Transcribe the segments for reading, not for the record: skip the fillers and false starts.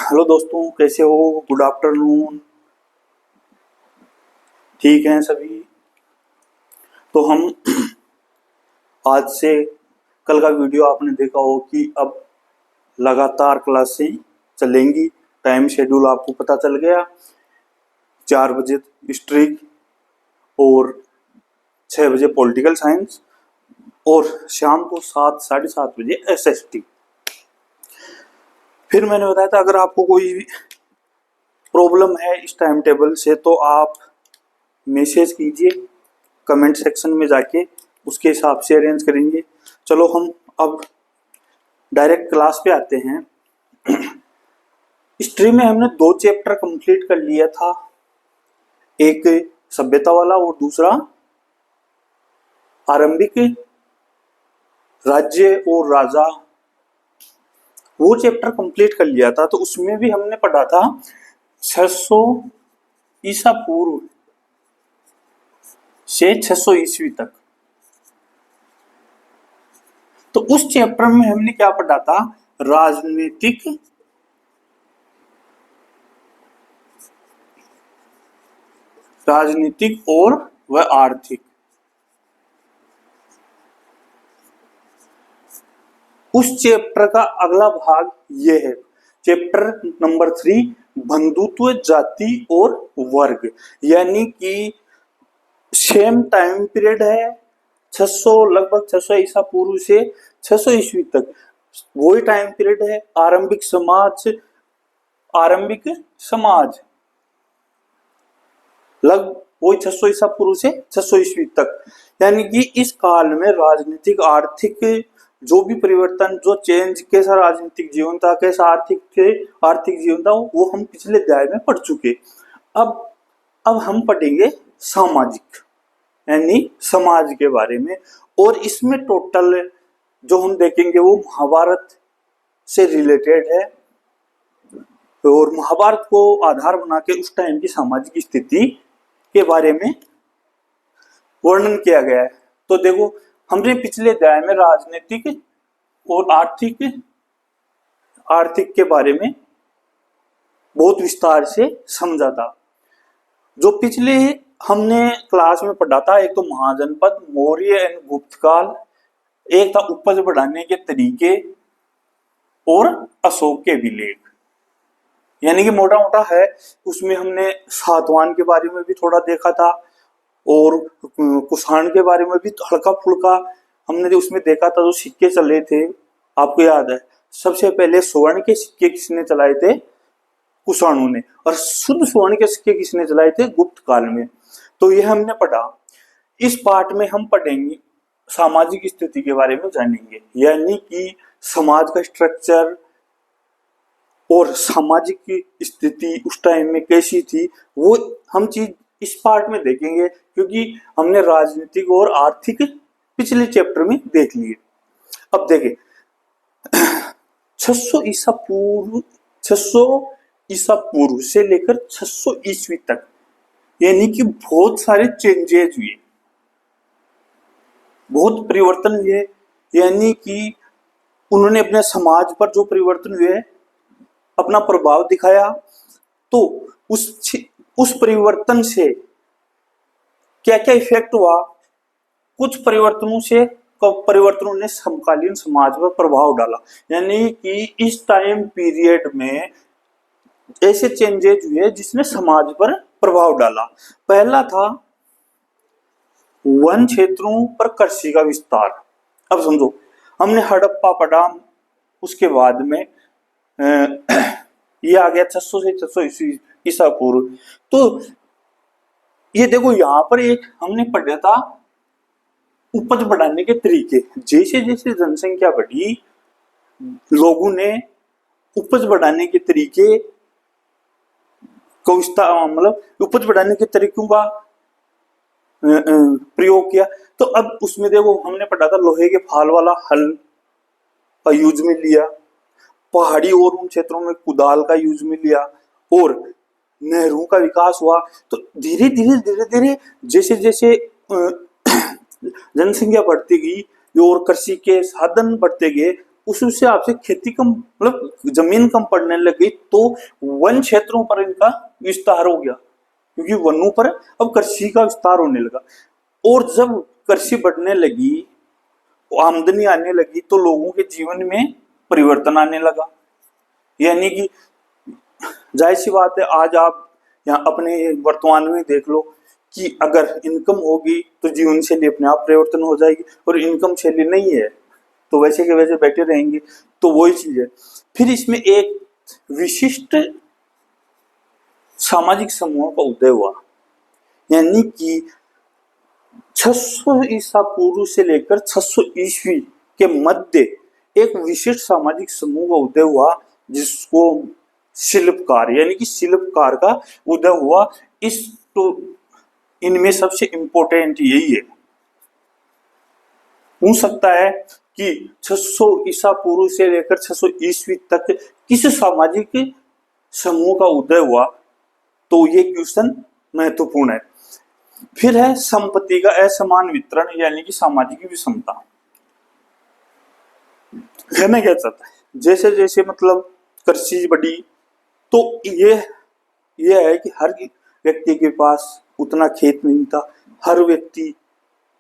Hello दोस्तों, कैसे हो? Good afternoon. ठीक हैं सभी? तो हम आज से कल का वीडियो आपने देखा हो कि अब लगातार क्लासें चलेंगी। टाइम शेड्यूल आपको पता चल गया। 4 बजे हिस्ट्री और 6 बजे पॉलिटिकल साइंस और शाम को 7 साढ़े 7 बजे एसएसटी। फिर मैंने बताया था अगर आपको कोई प्रॉब्लम है इस टाइम टेबल से तो आप मैसेज कीजिए कमेंट सेक्शन में जाके, उसके हिसाब से अरेंज करेंगे। चलो हम अब डायरेक्ट क्लास पे आते हैं। हिस्ट्री में हमने 2 चैप्टर कंप्लीट कर लिया था, एक सभ्यता वाला और दूसरा आरंभिक राज्य और राजा। वो चैप्टर कंप्लीट कर लिया था। तो उसमें भी हमने पढ़ा था 600 ईसा पूर्व से 600 ईस्वी तक। तो उस चैप्टर में हमने क्या पढ़ा था? राजनीतिक और व आर्थिक। उस चैप्टर का अगला भाग ये है, चैप्टर नंबर 3, बंधुत्व, जाति और वर्ग। यानी कि सेम टाइम पीरियड है, 600 लगभग 600 ईसा पूर्व से 600 ईस्वी तक। वही टाइम पीरियड है। आरंभिक समाज लगभग वही 600 ईसा पूर्व से 600 ईस्वी तक। यानी कि इस काल में राजनीतिक आर्थिक जो भी परिवर्तन, जो चेंज, कैसा राजनीतिक जीवन था, कैसा आर्थिक जीवन था, वो हम पिछले अध्याय में पढ़ चुके। अब हम पढ़ेंगे सामाजिक, यानी समाज के बारे में। और इसमें टोटल जो हम देखेंगे वो महाभारत से रिलेटेड है और महाभारत को आधार बना के उस टाइम की सामाजिक स्थिति के बारे में वर्णन किया गया है। तो देखो, हमने पिछले अध्याय में राजनीतिक और आर्थिक के बारे में बहुत विस्तार से समझा था। जो पिछले हमने क्लास में पढ़ा था, एक तो महाजनपद, मौर्य एंड गुप्त काल, एक था उपज बढ़ाने के तरीके और अशोक के अभिलेख। यानी कि मोटा मोटा है। उसमें हमने सातवाहन के बारे में भी थोड़ा देखा था और कुषाण के बारे में भी हल्का फुल्का हमने उसमें देखा था। जो सिक्के चले थे, आपको याद है, सबसे पहले स्वर्ण के सिक्के किसने चलाए थे? कुषाणों ने। और शुद्ध स्वर्ण के सिक्के किसने चलाए थे? गुप्त काल में। तो यह हमने पढ़ा। इस पार्ट में हम पढ़ेंगे सामाजिक स्थिति के बारे में जानेंगे, यानी कि समाज का स्ट्रक्चर और सामाजिक स्थिति उस टाइम में कैसी थी, वो हम चीज इस पार्ट में देखेंगे, क्योंकि हमने राजनीतिक और आर्थिक पिछले चैप्टर में देख लिए। अब देखें 600 ईसा पूर्व से लेकर 600 ईस्वी तक, यानी कि बहुत सारे चेंजेस हुए, बहुत परिवर्तन हुए। यानी कि उन्होंने अपने समाज पर जो परिवर्तन हुए अपना प्रभाव दिखाया। तो उस परिवर्तन से क्या क्या इफेक्ट हुआ? कुछ परिवर्तनों ने समकालीन समाज पर प्रभाव डाला। यानी कि इस टाइम पीरियड में ऐसे चेंजेस हुए जिसने समाज पर प्रभाव डाला। पहला था वन क्षेत्रों पर कृषि का विस्तार। अब समझो, हमने हड़प्पा पढ़ा, उसके बाद में ये आ गया 600 से 600 ईसा पूर्व। तो ये देखो, यहां पर एक हमने पढ़ा था उपज बढ़ाने के तरीके। जैसे जैसे जनसंख्या बढ़ी, लोगों ने उपज बढ़ाने के तरीके को मतलब उपज बढ़ाने के तरीकों का प्रयोग किया। तो अब उसमें देखो, हमने पढ़ा था लोहे के फाल वाला हल का यूज में लिया, पहाड़ी और उन क्षेत्रों में कुदाल का यूज में लिया, और नहरों का विकास हुआ। तो धीरे धीरे जैसे जैसे जनसंख्या बढ़ती गई और कृषि के साधन बढ़ते गए, उस हिसाब से खेती कम, मतलब जमीन कम पड़ने लग गई, तो वन क्षेत्रों पर इनका विस्तार हो गया, क्योंकि वनों पर अब कृषि का विस्तार होने लगा। और जब कृषि बढ़ने लगी, आमदनी आने लगी, तो लोगों के जीवन में परिवर्तन आने लगा। यानी कि जाहिर सी बात है, आज आप यहाँ अपने वर्तमान में देख लो कि अगर इनकम होगी तो जीवन शैली अपने आप परिवर्तन हो जाएगी, और इनकम शैली नहीं है तो वैसे के वैसे बैठे रहेंगे। तो वही चीज है। फिर इसमें एक विशिष्ट सामाजिक समूह का उदय हुआ, यानी कि 600 ईसा पूर्व से लेकर 600 ईस्वी के मध्य एक विशिष्ट सामाजिक समूह का उदय हुआ, जिसको शिल्पकार, यानी कि शिल्पकार का उदय हुआ। इस तो इनमें सबसे इंपॉर्टेंट यही है। हो सकता है कि 600 ईसा पूर्व से लेकर 600 ईस्वी तक किस सामाजिक समूह का उदय हुआ, तो ये क्वेश्चन महत्वपूर्ण है। फिर है संपत्ति का असमान वितरण, यानी कि सामाजिक विषमता। कहना क्या चाहता है, जैसे जैसे मतलब कृषि बढ़ी, तो ये है कि हर व्यक्ति के पास उतना खेत नहीं था। हर व्यक्ति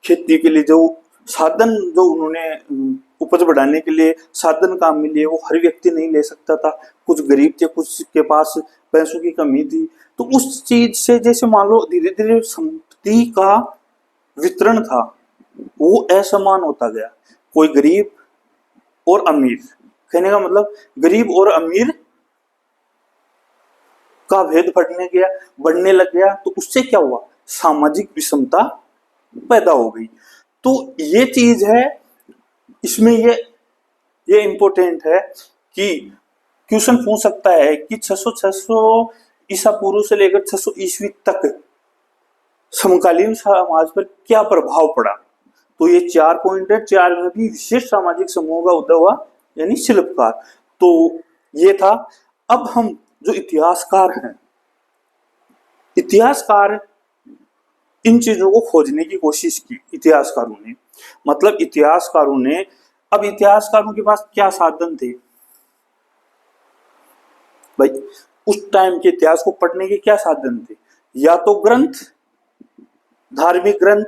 खेती के लिए जो साधन, जो उन्होंने उपज बढ़ाने के लिए साधन काम में लिए, वो हर व्यक्ति नहीं ले सकता था। कुछ गरीब थे, कुछ के पास पैसों की कमी थी। तो उस चीज से जैसे मान लो धीरे धीरे संपत्ति का वितरण था, वो असमान होता गया। कोई गरीब और अमीर, कहने का मतलब गरीब और अमीर का भेद बढ़ने लग गया। तो उससे क्या हुआ, सामाजिक विषमता पैदा हो गई। तो ये चीज है, इसमें ये इंपॉर्टेंट है कि क्वेश्चन पूछ सकता है कि 600 ईसा पूर्व से लेकर 600 ईस्वी तक समकालीन समाज पर क्या प्रभाव पड़ा। तो ये 4 पॉइंट है, 4 में भी विशेष सामाजिक समूह का उदय हुआ, यानी शिल्पकार। तो ये था। अब हम जो इतिहासकार हैं, इतिहासकार इन चीजों को खोजने की कोशिश की इतिहासकारों ने। मतलब इतिहासकारों ने, अब इतिहासकारों के पास क्या साधन थे भाई, उस टाइम के इतिहास को पढ़ने के क्या साधन थे? या तो ग्रंथ, धार्मिक ग्रंथ,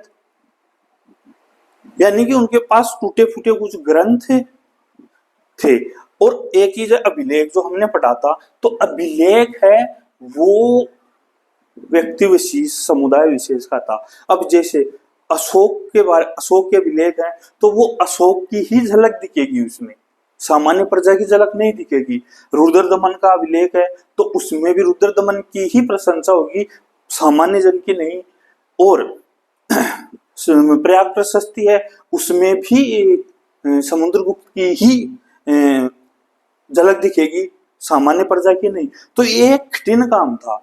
यानी कि उनके पास टूटे फूटे कुछ ग्रंथ थे। और एक चीज है अभिलेख, जो हमने पढ़ा था। तो अभिलेख है वो व्यक्ति विशेष, समुदाय विशेष का था। अब जैसे अशोक के अभिलेख है, तो वो अशोक की ही झलक दिखेगी उसमें, सामान्य प्रजा की झलक नहीं दिखेगी। रुद्रदमन का अभिलेख है, तो उसमें भी रुद्रदमन की ही प्रशंसा होगी, सामान्य जन की नहीं। और प्रयाग प्रशस्ति है, उसमें भी समुद्रगुप्त की ही झलक दिखेगी, सामान्य प्रजा की नहीं। तो ये एक कठिन काम था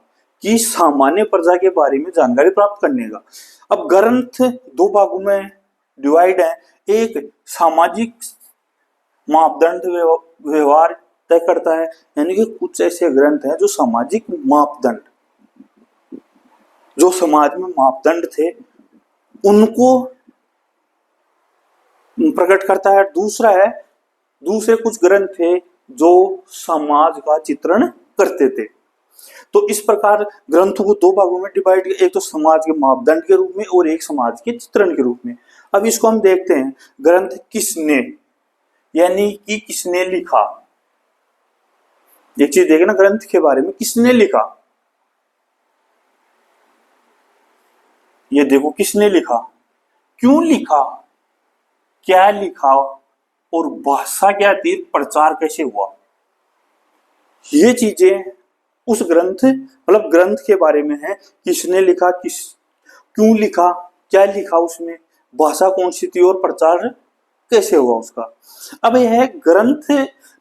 कि सामान्य प्रजा के बारे में जानकारी प्राप्त करने का। अब ग्रंथ 2 भागों में डिवाइड है। एक सामाजिक मापदंड व्यवहार तय करता है, यानी कि कुछ ऐसे ग्रंथ हैं जो सामाजिक मापदंड, जो समाज में मापदंड थे, उनको प्रकट करता है। दूसरे कुछ ग्रंथ थे जो समाज का चित्रण करते थे। तो इस प्रकार ग्रंथों को 2 भागों में डिवाइड किया, एक तो समाज के मापदंड के रूप में और एक समाज के चित्रण के रूप में। अब इसको हम देखते हैं, ग्रंथ किसने, यानी कि किसने लिखा। एक चीज देखे ना, ग्रंथ के बारे में किसने लिखा, ये देखो किसने लिखा, क्यों लिखा, क्या लिखा, और भाषा क्या थी, प्रचार कैसे हुआ। ये चीजें उस ग्रंथ, मतलब ग्रंथ के बारे में है। किसने लिखा, क्यों लिखा, क्या लिखा उसमें, भाषा कौन सी थी, और प्रचार कैसे हुआ उसका। अब यह ग्रंथ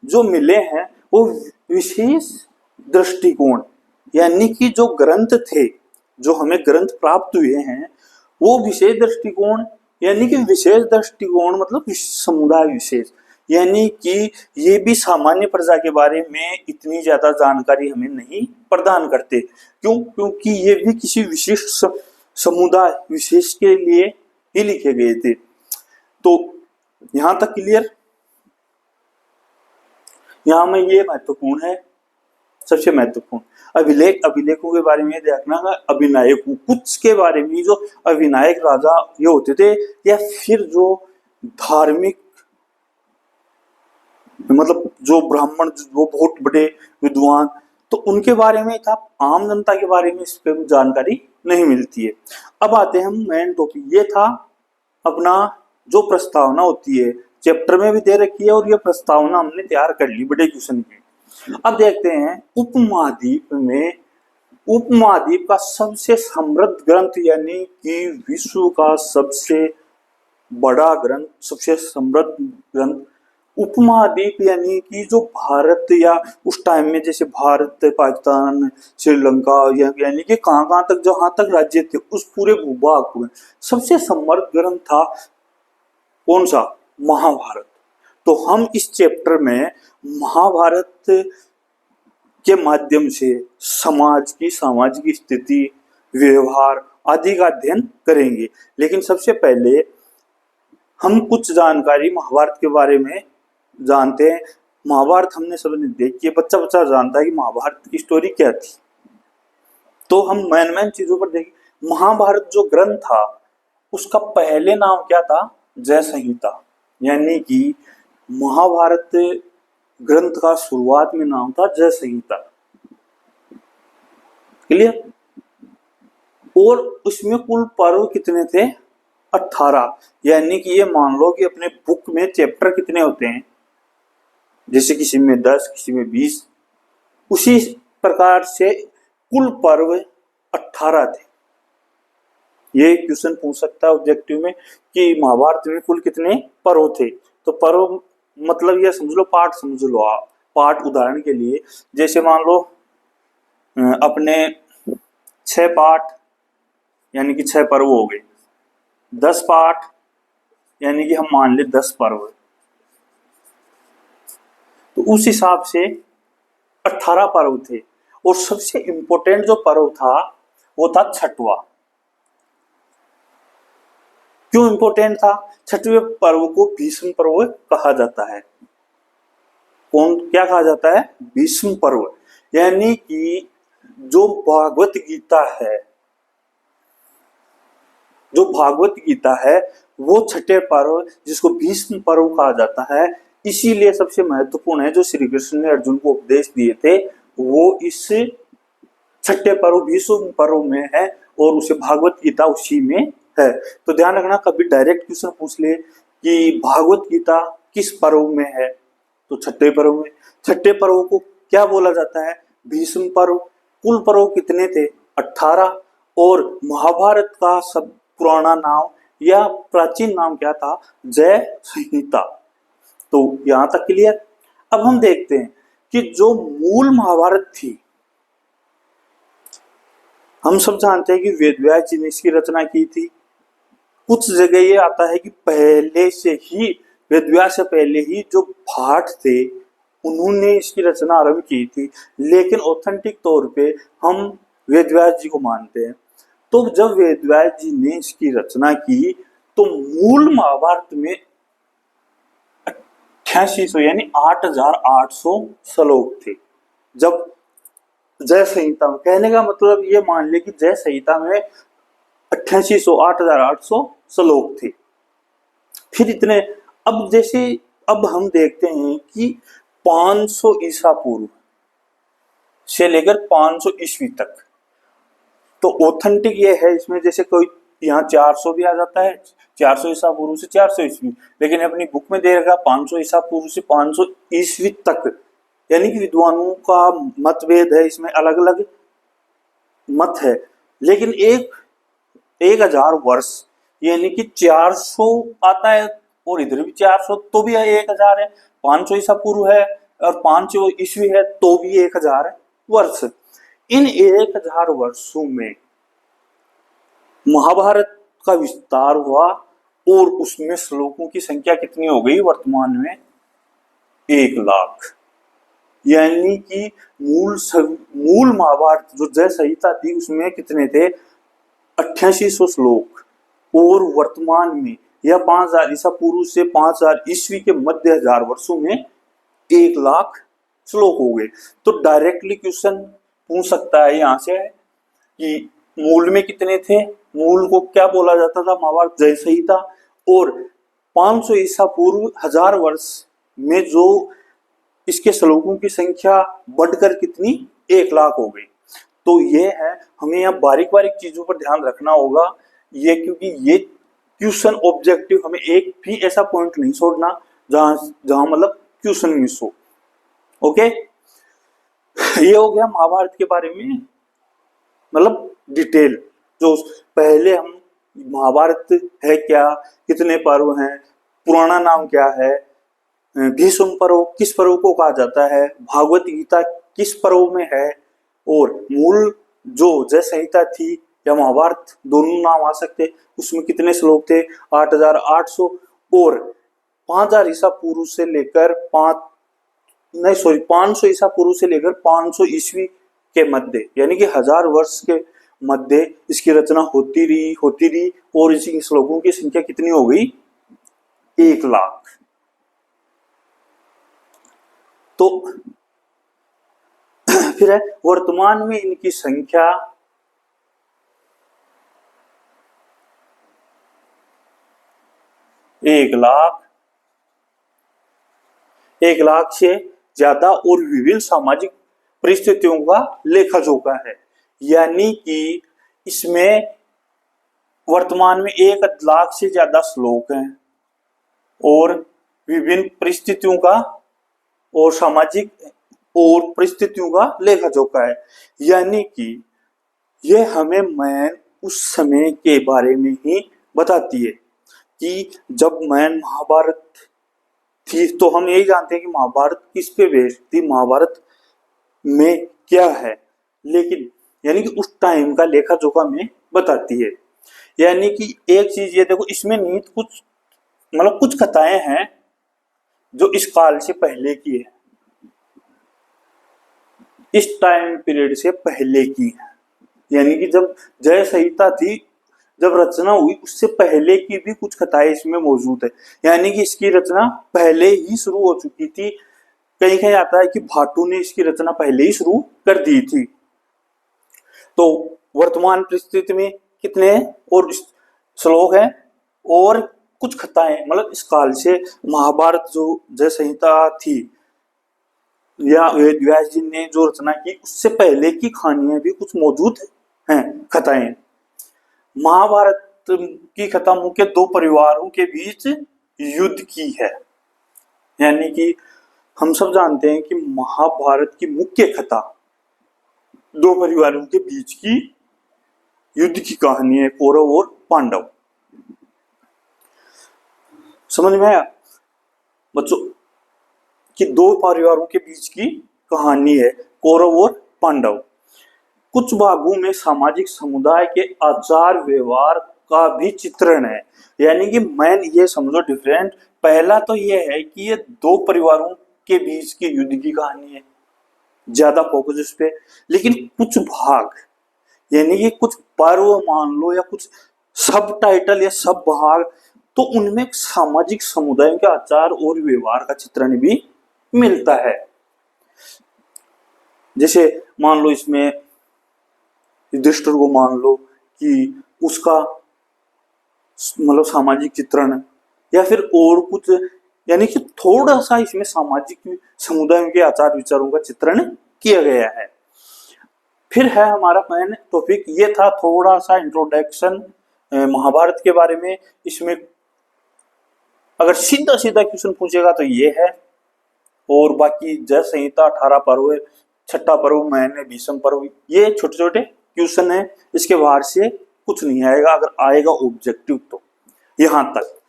जो मिले हैं वो विशेष दृष्टिकोण, यानी कि जो ग्रंथ थे, जो हमें ग्रंथ प्राप्त हुए हैं, वो विशेष दृष्टिकोण, यानी कि विशेष दृष्टिकोण मतलब समुदाय विशेष, यानी कि ये भी सामान्य प्रजा के बारे में इतनी ज्यादा जानकारी हमें नहीं प्रदान करते। क्यों? क्योंकि ये भी किसी विशिष्ट समुदाय विशेष के लिए ही लिखे गए थे। तो यहां तक क्लियर। यहाँ में ये महत्वपूर्ण है, सबसे महत्वपूर्ण अभिलेखों के बारे में देखना है। अभिनायकों कुछ के बारे में, जो अभिनायक राजा ये होते थे, या फिर जो धार्मिक मतलब जो ब्राह्मण, जो बहुत बड़े विद्वान, तो उनके बारे में था। आम जनता के बारे में इस पर जानकारी नहीं मिलती है। अब आते हैं हम मेन टॉपिक। ये था अपना जो प्रस्तावना होती है, चैप्टर में भी दे रखी है, और ये प्रस्तावना हमने तैयार कर ली बड़े क्वेश्चन की। अब देखते हैं उपमहाद्वीप में, उपमहाद्वीप का सबसे समृद्ध ग्रंथ, यानी कि विश्व का सबसे बड़ा ग्रंथ, सबसे समृद्ध ग्रंथ उपमहाद्वीप, यानी कि जो भारत, या उस टाइम में जैसे भारत, पाकिस्तान, श्रीलंका, यानी कि कहाँ तक, जहां तक राज्य थे उस पूरे भूभाग में सबसे समृद्ध ग्रंथ था कौन सा? महाभारत। तो हम इस चैप्टर में महाभारत के माध्यम से समाज की सामाजिक स्थिति, व्यवहार आदि का अध्ययन करेंगे। लेकिन सबसे पहले हम कुछ जानकारी महाभारत के बारे में जानते हैं। महाभारत हमने सबने देखी है, बच्चा बच्चा जानता है कि महाभारत की स्टोरी क्या थी। तो हम मेन चीजों पर देखें। महाभारत जो ग्रंथ था उसका पहले नाम क्या था? जय संहिता। यानी कि महाभारत ग्रंथ का शुरुआत में नाम था जय संहिता। क्लियर? और उसमें कुल पर्व कितने थे? 18। यानी कि ये मान लो कि अपने बुक में चैप्टर कितने होते हैं, जैसे किसी में 10, किसी में 20, उसी प्रकार से कुल पर्व 18 थे। ये क्वेश्चन पूछ सकता है ऑब्जेक्टिव में कि महाभारत में कुल कितने पर्व थे। तो पर्व मतलब ये समझ लो, पाठ समझ लो आप। पाठ उदाहरण के लिए जैसे मान लो अपने 6 पाठ यानी कि 6 पर्व हो गए, 10 पाठ यानी कि हम मान ले 10 पर्व, तो उस हिसाब से 18 पर्व थे। और सबसे इंपॉर्टेंट जो पर्व था वो था छठवां। क्यों इंपॉर्टेंट था? छठवें पर्व को भीष्म पर्व कहा जाता है। क्या कहा जाता है? भीष्म पर्व। यानी कि जो भागवत गीता है, जो भागवत गीता है वो छठे पर्व, जिसको भीष्म पर्व कहा जाता है, इसीलिए सबसे महत्वपूर्ण है। जो श्री कृष्ण ने अर्जुन को उपदेश दिए थे वो इस छठे पर्व भीष्म पर्व में है, और उसे भागवत गीता उसी में है। तो ध्यान रखना, कभी डायरेक्ट क्वेश्चन पूछ ले कि भागवत गीता किस पर्व में है, तो छठे पर्व में। छठे पर्व को क्या बोला जाता है? भीष्म पर्व। कुल पर्व कितने थे? 18। और महाभारत का सब पुराना नाम या प्राचीन नाम क्या था? जय संहिता। तो यहां तक क्लियर। अब हम देखते हैं कि जो मूल महाभारत थी, हम सब जानते हैं कि वेदव्यास जी ने इसकी रचना की थी। कुछ जगह ये आता है कि पहले से ही, वेदव्यास से पहले ही जो भाट थे उन्होंने इसकी रचना आरंभ की थी, लेकिन ऑथेंटिक तौर पे हम वेदव्यास जी को मानते हैं। तो जब वेदव्यास जी ने इसकी रचना की तो मूल महाभारत में 8800 यानी 8800 श्लोक थे। जब जय संहिता में, कहने का मतलब ये मान ले कि जय संहिता में 8800 श्लोक थे। फिर इतने, अब हम देखते हैं कि 500 ईसा पूर्व से लेकर 500 ईस्वी तक, तो ऑथेंटिक ये है इसमें, जैसे कोई यहाँ 400 भी आ जाता है, 400 ईसा पूर्व से 400 ईस्वी, लेकिन अपनी बुक में दे रखा 500 ईसा पूर्व से 500 ईस्वी तक। यानी कि विद्वानों का मतभेद है, इसमें अलग अलग मत है, लेकिन 1000 वर्ष यानी कि 400 आता है, और इधर भी 400 तो भी 1000 है, 500 ईसा पूर्व है और 500 ईस्वी है तो भी 1000 वर्ष। इन 1000 वर्षों में महाभारत का विस्तार हुआ, और उसमें श्लोकों की संख्या कितनी हो गई वर्तमान में? 1 लाख। यानी कि मूल महाभारत जो जय संहिता थी उसमें कितने थे? 8800 श्लोक, और वर्तमान में या 5000 ईसा पूर्व से 5000 ईस्वी के मध्य 1000 वर्षों में 1 लाख श्लोक हो गए। तो डायरेक्टली क्वेश्चन पूछ सकता है यहाँ से कि मूल में कितने थे, मूल को क्या बोला जाता था, महाभारत जय संहिता, और 500 ईसा पूर्व 1000 वर्ष में जो इसके श्लोकों की संख्या बढ़कर कितनी 1 लाख हो गई। तो ये है, हमें यहाँ बारीक बारीक चीजों पर ध्यान रखना होगा ये, क्योंकि ये क्वेश्चन ऑब्जेक्टिव हमें एक भी ऐसा पॉइंट नहीं छोड़ना जहां मतलब क्वेश्चन मिस हो। ओके, ये हो गया महाभारत के बारे में मतलब डिटेल। जो पहले हम महाभारत है क्या, कितने पर्व हैं, पुराना नाम क्या है, भीष्म पर्व किस पर्व को कहा जाता है, भागवत गीता किस पर्व में है, और मूल जो जय संहिता थी या महाभारत दोनों नाम आ सकते, उसमें कितने श्लोक थे 8800, और 5000 ईसा पूर्व से लेकर 500 ईसा पूर्व से लेकर 500 ईस्वी के मध्य, यानी कि 1000 वर्ष के मध्य इसकी रचना होती रही और इसी श्लोकों की संख्या कितनी हो गई 1 लाख। तो फिर है वर्तमान में इनकी संख्या 1 लाख से ज्यादा और विभिन्न सामाजिक परिस्थितियों का लेखा जोखा है। यानी कि इसमें वर्तमान में 1 लाख से ज्यादा श्लोक हैं और विभिन्न परिस्थितियों का और सामाजिक और परिस्थितियों का लेखा जोखा है। यानी कि यह हमें मैन उस समय के बारे में ही बताती है कि जब मैन महाभारत थी, तो हम यही जानते हैं कि महाभारत किस पे बेस्ड थी, महाभारत में क्या है, लेकिन यानी कि उस टाइम का लेखा जोखा में बताती है। यानी कि एक चीज ये देखो, इसमें निहित कुछ मतलब कुछ कथाएं हैं जो इस काल से पहले की है, इस टाइम पीरियड से पहले की है। यानी कि जब जय संहिता थी, जब रचना हुई, उससे पहले की भी कुछ कथाएं इसमें मौजूद है। यानी कि इसकी रचना पहले ही शुरू हो चुकी थी। कहीं कहीं आता है कि भाटू ने इसकी रचना पहले ही शुरू कर दी थी। तो वर्तमान परिस्थिति में कितने और श्लोक हैं और कुछ कथाएं, मतलब इस काल से महाभारत जो जय संहिता थी या वेद व्यास जी ने जो रचना की, उससे पहले की कहानियां भी कुछ मौजूद हैं, कथाएं। महाभारत की कथा मुख्य 2 परिवारों के बीच युद्ध की है। यानी कि हम सब जानते हैं कि महाभारत की मुख्य कथा 2 परिवारों के बीच की युद्ध की कहानी है, कौरव और पांडव। समझ में आया बच्चों कि 2 परिवारों के बीच की कहानी है, कौरव और पांडव। कुछ भागों में सामाजिक समुदाय के आचार व्यवहार का भी चित्रण है। यानी कि मैन ये समझो डिफरेंट, पहला तो ये है कि ये 2 परिवारों के बीच की युद्ध की कहानी है, ज्यादा फोकस इस पे। लेकिन कुछ भाग यानी कि कुछ पर्व मान लो या कुछ सब टाइटल या सब भाग, तो उनमें सामाजिक समुदायों के आचार और व्यवहार का चित्रण भी मिलता है। जैसे मान लो इसमें युधिष्ठिर को मान लो कि उसका मतलब सामाजिक चित्रण, या फिर और कुछ, यानी कि थोड़ा सा इसमें सामाजिक समुदायों के आचार विचारों का चित्रण किया गया है। फिर है हमारा मेन टॉपिक, ये था थोड़ा सा इंट्रोडक्शन महाभारत के बारे में। इसमें अगर सीधा सीधा क्वेश्चन पूछेगा तो ये है, और बाकी जय संहिता 18 पर्व, 6ठा पर्व मैंने भीष्म पर्व, ये छोटे छोटे क्वेश्चन है, इसके बाहर से कुछ नहीं आएगा। अगर आएगा ऑब्जेक्टिव तो यहां तक।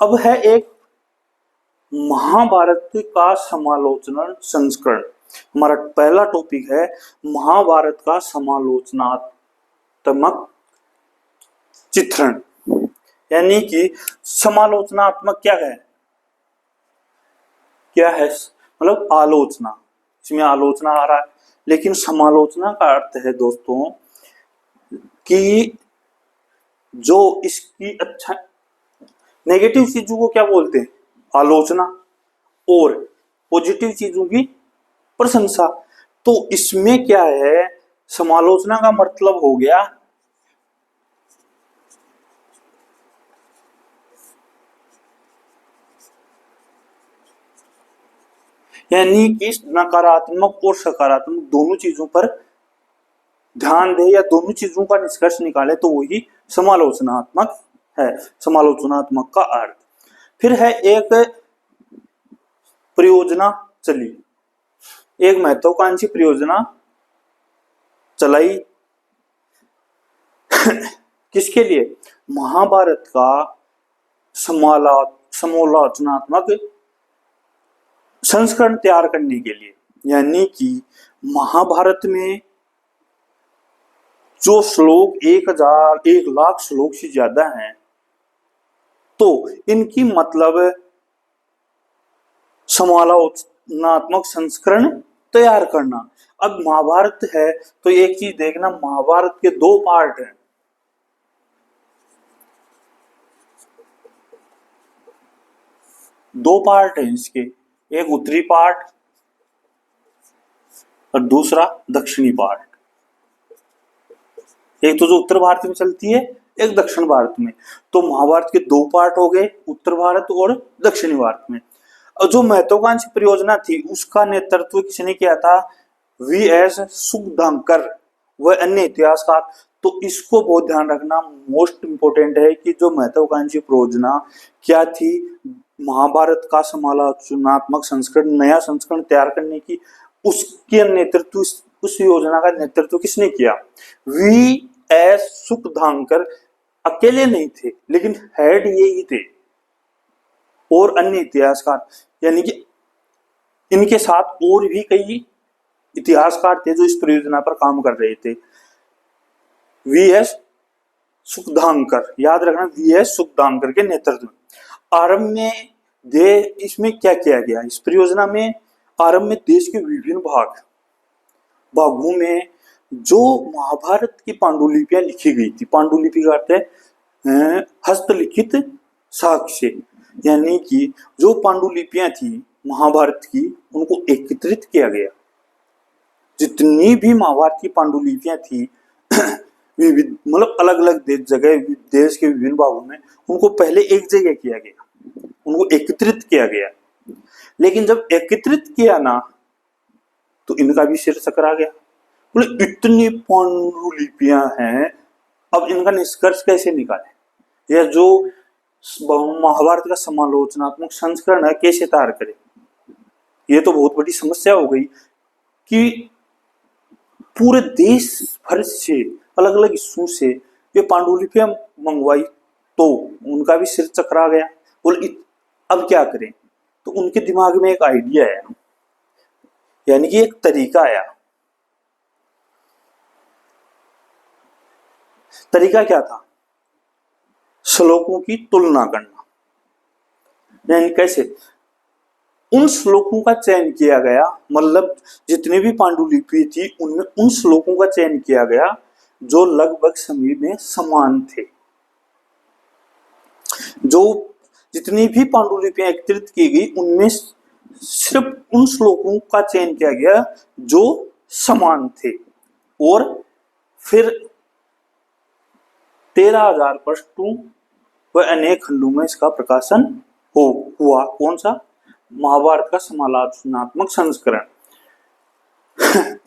अब है एक महाभारत का समालोचना संस्करण। हमारा पहला टॉपिक है महाभारत का समालोचनात्मक चित्रण। यानी कि समालोचनात्मक क्या है, मतलब आलोचना, इसमें आलोचना आ रहा है। लेकिन समालोचना का अर्थ है दोस्तों कि जो इसकी अच्छा नेगेटिव चीजों को क्या बोलते हैं, आलोचना, और पॉजिटिव चीजों की प्रशंसा। तो इसमें क्या है, समालोचना का मतलब हो गया यानी कि नकारात्मक और सकारात्मक दोनों चीजों पर ध्यान दे या दोनों चीजों का निष्कर्ष निकाले तो वही समालोचनात्मक है। समालोचनात्मक का अर्थ फिर है एक परियोजना चली, एक महत्वाकांक्षी परियोजना चलाई किसके लिए, महाभारत का समालोचनात्मक संस्करण तैयार करने के लिए। यानी कि महाभारत में जो श्लोक 1,000 श्लोक से ज्यादा हैं, तो इनकी मतलब समालोचनात्मक संस्करण तैयार करना। अब महाभारत है तो एक चीज देखना, महाभारत के 2 पार्ट हैं। दो पार्ट हैं इसके, एक उत्तरी पार्ट और दूसरा दक्षिणी पार्ट। एक तो जो उत्तर भारत में चलती है, एक दक्षिण भारत में। तो महाभारत के 2 पार्ट हो गए, उत्तर भारत और दक्षिणी भारत में। और जो महत्वाकांक्षी परियोजना थी उसका नेतृत्व किसने किया था, वी.एस. सुखदांकर व अन्य इतिहासकार। तो इसको बहुत ध्यान रखना, मोस्ट इंपोर्टेंट है कि जो महत्वाकांक्षी परियोजना क्या थी, महाभारत का समालोचनात्मक संस्करण, नया संस्करण तैयार करने की, उसके नेतृत्व, उस योजना का नेतृत्व किसने किया, वी.एस. सुखदांकर अकेले नहीं थे, लेकिन हेड ये ही थे और अन्य इतिहासकार। यानी कि इनके साथ और भी कई इतिहासकार थे जो इस परियोजना पर काम कर रहे थे। वी.एस. सुखदांकर, याद रखना, वी.एस. सुखदांकर के नेतृत्व में आरंभ में इसमें क्या किया गया, इस परियोजना में आरंभ में देश के विभिन्न भागों में जो महाभारत की पांडुलिपियां लिखी गई थी, पांडुलिपि का अर्थ है हस्तलिखित साक्ष्य, यानी कि जो पांडुलिपियां थी महाभारत की, उनको एकत्रित किया गया। जितनी भी महाभारत की पांडुलिपियां थी विविध, मतलब अलग अलग देश के विभिन्न भागों में, उनको पहले एक जगह किया गया, उनको एकत्रित किया गया। लेकिन जब एकत्रित किया ना, तो इनका भी सिर चकरा गया। बोले इतनी पांडुलिपियां हैं, अब इनका निष्कर्ष कैसे निकाले, या जो महाभारत का समालोचनात्मक संस्करण है कैसे तैयार करें। ये तो बहुत बड़ी समस्या हो गई कि पूरे देश भर से, अलग अलग हिस्सों से ये पांडुलिपियां मंगवाई, तो उनका भी सिर चकरा गया। बोले अब क्या करें, तो उनके दिमाग में एक आइडिया आया, यानी कि एक तरीका आया। तरीका क्या था, श्लोकों की तुलना करना। यानी कैसे, उन श्लोकों का चयन किया गया, मतलब जितने भी पांडुलिपि थी उनमें उन श्लोकों का चयन किया गया जो लगभग सभी में समान थे। जो जितनी भी पांडुलिपियां एकत्रित की गई उनमें सिर्फ उन श्लोकों का चयन किया गया जो समान थे, और फिर 13,000 पृष्ठों व अनेक खंडों में इसका प्रकाशन हुआ। कौन सा, महाभारत का समालोचनात्मक संस्करण।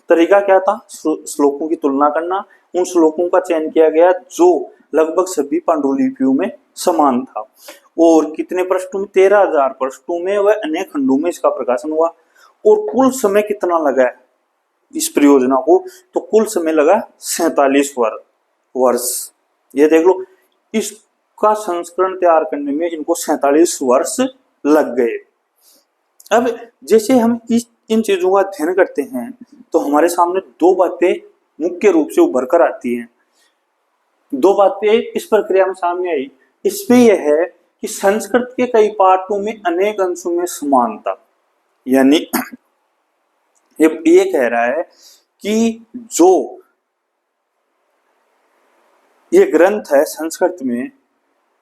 तरीका क्या था, श्लोकों की तुलना करना, उन श्लोकों का चयन किया गया जो लगभग सभी पांडुलिपियों में समान था, और कितने पृष्ठों में, 13,000 पृष्ठों में व अनेक खंडों में इसका प्रकाशन हुआ। और कुल समय कितना लगा इस परियोजना को, तो कुल समय लगा 47 वर्ष। ये देख लो, इसका संस्करण तैयार करने में इनको 47 वर्ष लग गए। अब जैसे हम इन चीजों का अध्ययन करते हैं तो हमारे सामने 2 बातें मुख्य रूप से उभर कर आती हैं। 2 बातें इस प्रक्रिया में सामने आई, इसमें यह है कि संस्कृत के कई पाठों में अनेक अंशों में समानता, यानी ये कह रहा है कि जो ये ग्रंथ है संस्कृत में,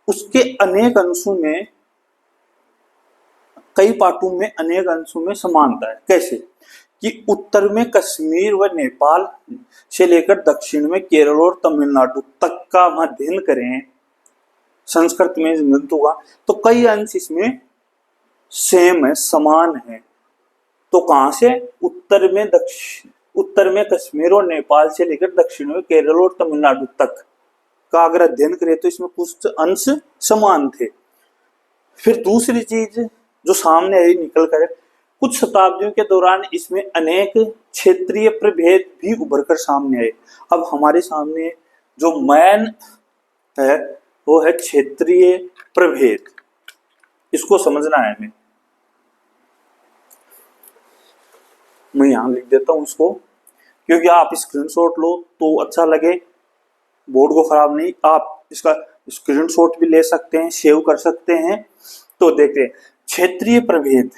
उसके अनेक अंशों में, कई पाठों में अनेक अंशों में समानता है। कैसे, कि उत्तर में कश्मीर व नेपाल से लेकर दक्षिण में केरल और तमिलनाडु तक का अध्ययन करें संस्कृत में जंतु का, तो कई अंश इसमें सेम है, समान है। तो कहां से? उत्तर में कश्मीर और नेपाल से लेकर दक्षिण में केरल और तमिलनाडु तक का अगर अध्ययन करें तो इसमें कुछ अंश समान थे। फिर दूसरी चीज जो सामने आई निकल कर, कुछ शताब्दियों के दौरान इसमें अनेक क्षेत्रीय प्रभेद भी उभर कर सामने आए। अब हमारे सामने जो मेन है वो है क्षेत्रीय प्रभेद, इसको समझना है हमें। मैं यहां लिख देता हूं इसको, क्योंकि आप स्क्रीनशॉट लो तो अच्छा लगे, बोर्ड को खराब नहीं। आप इसका स्क्रीनशॉट भी ले सकते हैं, सेव कर सकते हैं। तो देखते हैं क्षेत्रीय प्रभेद।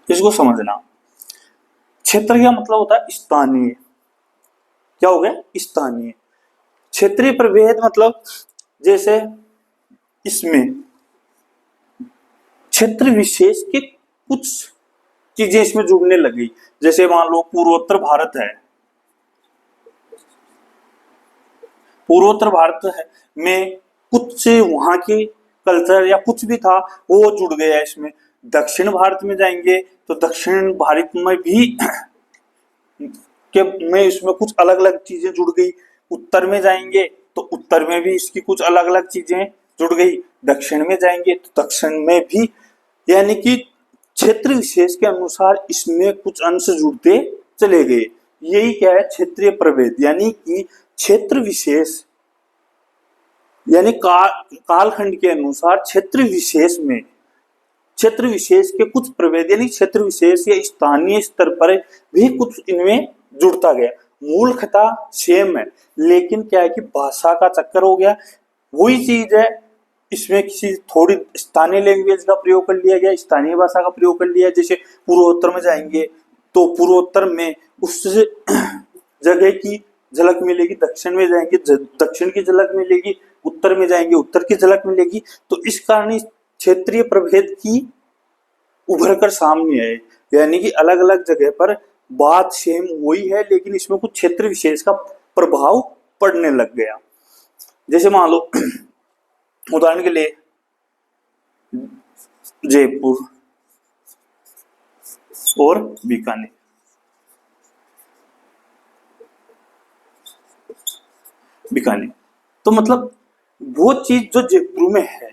इसको समझना, क्षेत्र का मतलब होता है स्थानीय। क्या हो गया? स्थानीय। क्षेत्रीय प्रभेद मतलब जैसे इसमें क्षेत्र विशेष के कुछ चीजें इसमें जुड़ने लगी। जैसे मान लो पूर्वोत्तर भारत है, पूर्वोत्तर भारत है में कुछ वहां की कल्चर या कुछ भी था वो जुड़ गया इसमें। दक्षिण भारत में जाएंगे तो दक्षिण भारत में भी इसमें कुछ अलग अलग चीजें जुड़ गई। उत्तर में जाएंगे तो उत्तर में भी इसकी कुछ अलग अलग चीजें जुड़ गई। दक्षिण में जाएंगे तो दक्षिण में भी, यानी कि क्षेत्र विशेष के अनुसार इसमें कुछ अंश जुड़ते चले गए। यही क्या है? क्षेत्रीय प्रभेद। यानी कि क्षेत्र विशेष यानी कालखंड के अनुसार क्षेत्र विशेष के कुछ प्रभेद, यानी क्षेत्र विशेष या स्थानीय स्तर पर भी कुछ इनमें जुड़ता गया। मूल कथा सेम है, लेकिन क्या है कि भाषा का चक्कर हो गया। वही चीज है, इसमें किसी थोड़ी स्थानीय लैंग्वेज का प्रयोग कर लिया गया, स्थानीय भाषा का प्रयोग कर लिया। जैसे पूर्वोत्तर में जाएंगे तो पूर्वोत्तर में उस जगह की झलक मिलेगी, दक्षिण में जाएंगे दक्षिण की झलक मिलेगी, उत्तर में जाएंगे उत्तर की झलक मिलेगी। तो इस कारण क्षेत्रीय प्रभेद की उभर कर सामने आए, यानी कि अलग अलग जगह पर बात सेम वही है, लेकिन इसमें कुछ क्षेत्र विशेष का प्रभाव पड़ने लग गया। जैसे मान लो उदाहरण के लिए जयपुर और बीकानेर। तो मतलब वो चीज जो जयपुर में है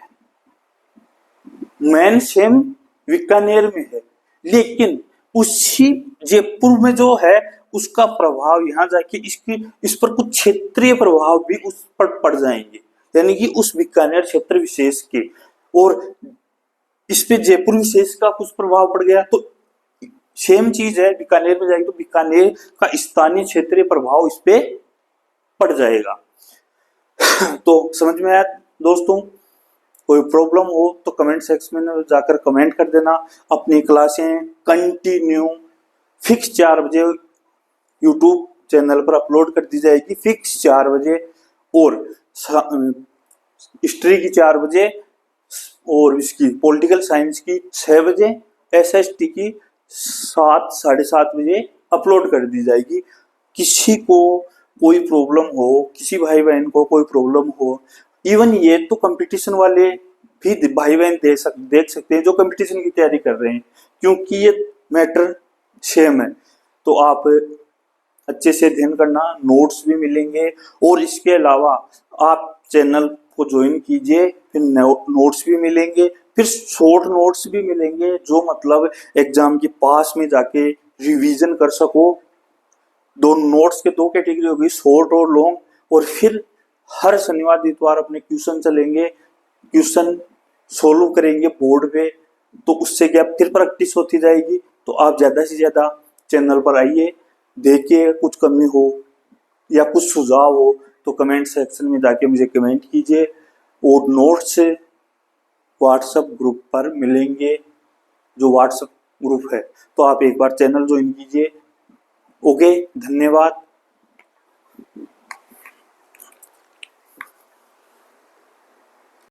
मेन सेम बीकानेर में है, लेकिन उसी जयपुर में जो है उसका प्रभाव यहाँ जाके इस पर कुछ क्षेत्रीय प्रभाव भी उस पर पड़ जाएंगे, यानी कि उस बीकानेर क्षेत्र विशेष के, और इस पे जयपुर विशेष का कुछ प्रभाव पड़ गया। तो सेम चीज है, बीकानेर में जाएगी तो बीकानेर का स्थानीय क्षेत्रीय प्रभाव इस पे पड़ जाएगा। तो समझ में आया दोस्तों? कोई प्रॉब्लम हो तो कमेंट सेक्शन में जाकर कमेंट कर देना। अपनी क्लासें कंटिन्यू फिक्स 4 बजे यूट्यूब चैनल पर अपलोड कर दी जाएगी, फिक्स 4 बजे, और हिस्ट्री की 4 बजे, और इसकी पॉलिटिकल साइंस की 6 बजे, एसएसटी की 7 साढ़े 7 बजे अपलोड कर दी जाएगी। किसी को कोई प्रॉब्लम हो, किसी भाई बहन को कोई प्रॉब्लम हो, इवन ये तो कंपटीशन वाले भी भाई बहन देख सकते हैं जो कंपटीशन की तैयारी कर रहे हैं, क्योंकि ये मैटर सेम है। तो आप अच्छे से अध्ययन करना, नोट्स भी मिलेंगे, और इसके अलावा आप चैनल को ज्वाइन कीजिए, फिर नोट्स भी मिलेंगे, फिर शॉर्ट नोट्स भी मिलेंगे, जो मतलब एग्जाम के पास में जाके रिवीजन कर सको। दो नोट्स के 2 कैटेगरी होगी, शॉर्ट और लॉन्ग। और फिर हर शनिवार इतवार अपने क्वेश्चन चलेंगे, क्वेश्चन सोल्व करेंगे बोर्ड पे, तो उससे क्या फिर प्रैक्टिस होती जाएगी। तो आप ज्यादा से ज्यादा चैनल पर आइए, देखिए, कुछ कमी हो या कुछ सुझाव हो तो कमेंट सेक्शन में जाके मुझे कमेंट कीजिए, और नोट्स व्हाट्सएप ग्रुप पर मिलेंगे, जो व्हाट्सएप ग्रुप है। तो आप एक बार चैनल ज्वाइन कीजिए। ओके, धन्यवाद।